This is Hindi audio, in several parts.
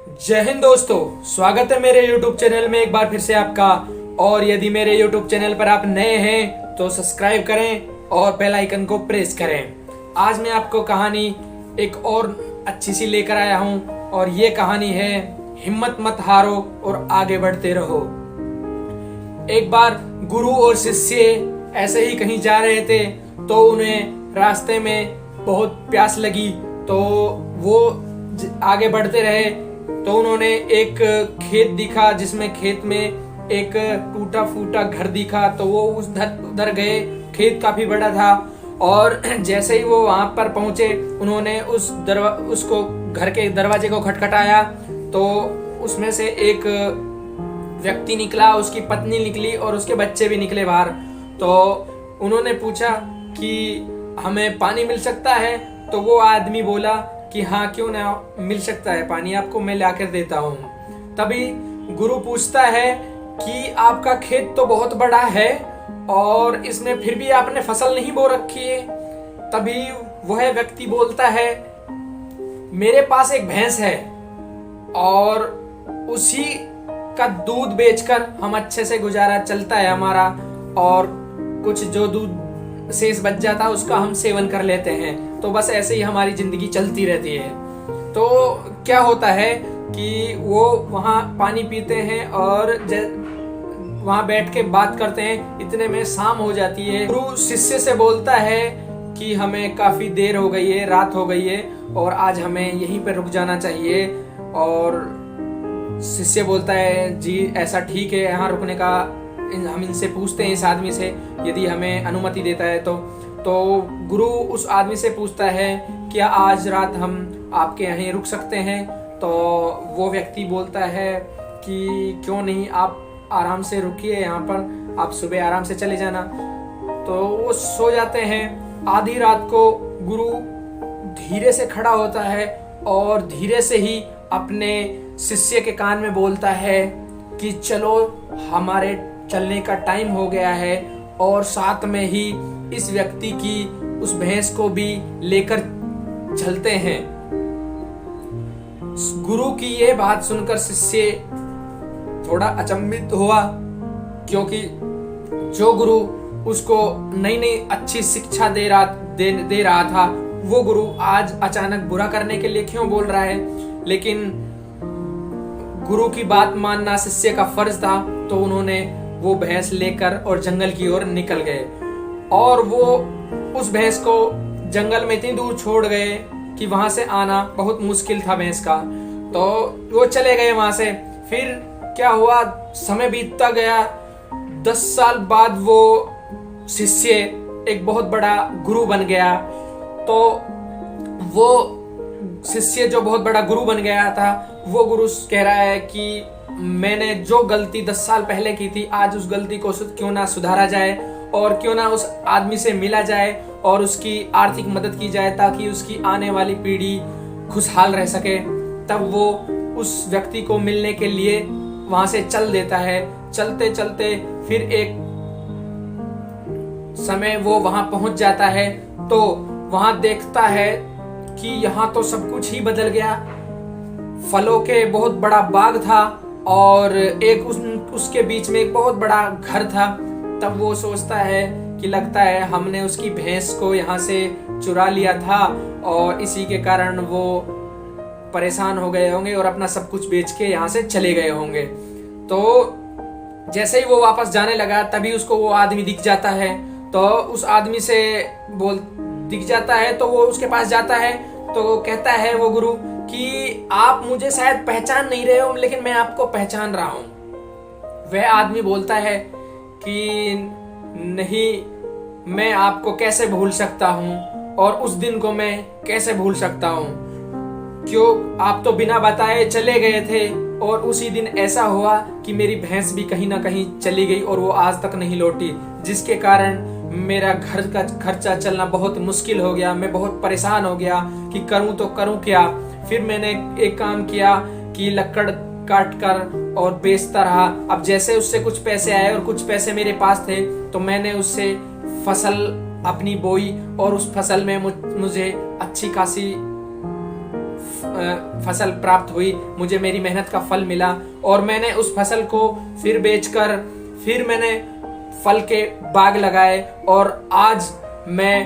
जय हिंद दोस्तों, स्वागत है मेरे YouTube चैनल में एक बार फिर से आपका। और यदि मेरे YouTube चैनल पर आप नए हैं तो सब्सक्राइब करें और बेल आइकन को प्रेस करें। आज मैं आपको कहानी एक और अच्छी सी लेकर आया हूं और ये कहानी है हिम्मत मत हारो और आगे बढ़ते रहो। एक बार गुरु और शिष्य ऐसे ही कहीं जा रहे थे तो उन्हें रास्ते में बहुत प्यास लगी, तो वो आगे बढ़ते रहे तो उन्होंने एक खेत दिखा जिसमें खेत में एक टूटा फूटा घर दिखा, तो वो उधर गए। खेत काफी बड़ा था और जैसे ही वो वहां पर पहुंचे उन्होंने उसको घर के दरवाजे को खटखटाया तो उसमें से एक व्यक्ति निकला, उसकी पत्नी निकली और उसके बच्चे भी निकले बाहर। तो उन्होंने पूछा कि हमें पानी मिल सकता है? तो वो आदमी बोला कि हाँ, क्यों ना मिल सकता है पानी, आपको मैं लाकर देता हूँ। तभी गुरु पूछता है कि आपका खेत तो बहुत बड़ा है और इसमें फिर भी आपने फसल नहीं बो रखी है। तभी वह व्यक्ति बोलता है, मेरे पास एक भैंस है और उसी का दूध बेचकर हम अच्छे से गुजारा चलता है हमारा, और कुछ जो दूध शेष बच जाता उसका हम सेवन कर लेते हैं, तो बस ऐसे ही हमारी जिंदगी चलती रहती है। तो क्या होता है कि वो वहाँ पानी पीते हैं और वहाँ बैठ के बात करते हैं। इतने में शाम हो जाती है। गुरु शिष्य से बोलता है कि हमें काफी देर हो गई है, रात हो गई है और आज हमें यहीं पर रुक जाना चाहिए। और शिष्य बोलता है, जी ऐसा ठीक है, यहाँ रुकने का हम इनसे पूछते हैं, इस आदमी से, यदि हमें अनुमति देता है तो गुरु उस आदमी से पूछता है, क्या आज रात हम आपके यहाँ रुक सकते हैं? तो वो व्यक्ति बोलता है कि क्यों नहीं, आप आराम से रुकिए यहाँ पर, आप सुबह आराम से चले जाना। तो वो सो जाते हैं। आधी रात को गुरु धीरे से खड़ा होता है और धीरे से ही अपने शिष्य के कान में बोलता है कि चलो, हमारे चलने का टाइम हो गया है। और साथ में ही इस व्यक्ति की उस भैंस को भी लेकर चलते हैं। गुरु की यह बात सुनकर शिष्य थोड़ा अचंभित हुआ, क्योंकि जो गुरु उसको नई नई अच्छी शिक्षा दे रहा था, वो गुरु आज अचानक बुरा करने के लिए क्यों बोल रहा है। लेकिन गुरु की बात मानना शिष्य का फर्ज था, तो उन्होंने वो भैंस लेकर और जंगल की ओर निकल गए। और वो उस भैंस को जंगल में इतनी दूर छोड़ गए कि वहां से आना बहुत मुश्किल था भैंस का। तो वो चले गए वहां से। फिर क्या हुआ, समय बीतता गया। 10 साल बाद वो शिष्य एक बहुत बड़ा गुरु बन गया। तो वो शिष्य जो बहुत बड़ा गुरु बन गया था, वो गुरु कह रहा है कि मैंने जो गलती 10 साल पहले की थी, आज उस गलती को क्यों ना सुधारा जाए और क्यों ना उस आदमी से मिला जाए और उसकी आर्थिक मदद की जाए, ताकि उसकी आने वाली पीढ़ी खुशहाल रह सके। तब वो उस व्यक्ति को मिलने के लिए वहां से चल देता है। चलते चलते फिर एक समय वो वहां पहुंच जाता है, तो वहां देखता है कि यहाँ तो सब कुछ ही बदल गया। फलों के बहुत बड़ा बाग था और एक उसके बीच में एक बहुत बड़ा घर था। तब वो सोचता है कि लगता है हमने उसकी भैंस को यहाँ से चुरा लिया था और इसी के कारण वो परेशान हो गए होंगे और अपना सब कुछ बेच के यहाँ से चले गए होंगे। तो जैसे ही वो वापस जाने लगा, तभी उसको वो आदमी दिख जाता है। तो उस आदमी से दिख जाता है तो वो उसके पास जाता है। तो कहता है वो गुरु कि आप मुझे शायद पहचान नहीं रहे हो, लेकिन मैं आपको पहचान रहा हूं। वह आदमी बोलता है कि नहीं, मैं आपको कैसे भूल सकता हूं और उस दिन को मैं कैसे भूल सकता हूं, क्यों, आप तो बिना बताए चले गए थे और उसी दिन ऐसा हुआ कि मेरी भैंस भी कहीं ना कहीं चली गई और वो आज तक नहीं लौटी, जिसके कारण मेरा घर का खर्चा चलना बहुत मुश्किल हो गया। मैं बहुत परेशान हो गया कि करूं तो करूं क्या। फिर मैंने एक काम किया कि लकड़ काट कर और बेचता रहा। अब जैसे उससे कुछ पैसे आए और कुछ पैसे मेरे पास थे, तो मैंने उससे फसल अपनी बोई और उस फसल में मुझे अच्छी खासी फसल प्राप्त हुई, मुझे मेरी मेहनत का फल मिला और मैंने उस फसल को फिर बेचकर फिर मैंने फल के बाग लगाए और आज मैं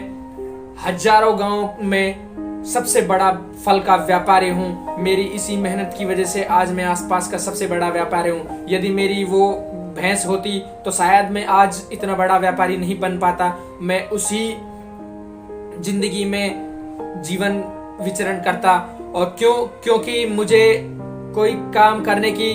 हजारों गांव में सबसे बड़ा फल का व्यापारी हूँ। मेरी इसी मेहनत की वजह से आज मैं आसपास का सबसे बड़ा व्यापारी हूँ। यदि मेरी वो भैंस होती तो शायद मैं आज इतना बड़ा व्यापारी नहीं बन पाता। मैं उसी जिंदगी में जीवन विचरण करता और क्योंकि मुझे कोई काम करने की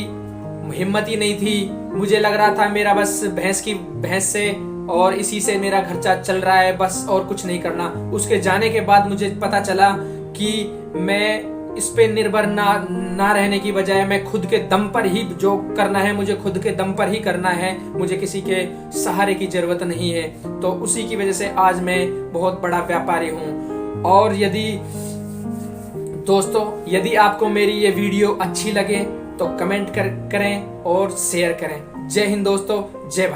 हिम्मत ही नहीं थी। मुझे लग रहा था मेरा बस भैंस से और इसी से मेरा खर्चा चल रहा है बस, और कुछ नहीं करना। उसके जाने के बाद मुझे पता चला कि मैं इस पे निर्भर ना रहने की बजाय मैं खुद के दम पर ही जो करना है मुझे खुद के दम पर ही करना है। मुझे किसी के सहारे की जरूरत नहीं है। तो उसी की वजह से आज मैं बहुत बड़ा व्यापारी हूँ। और दोस्तों यदि आपको मेरी ये वीडियो अच्छी लगे तो कमेंट करें और शेयर करें। जय हिंद दोस्तों, जय भारत।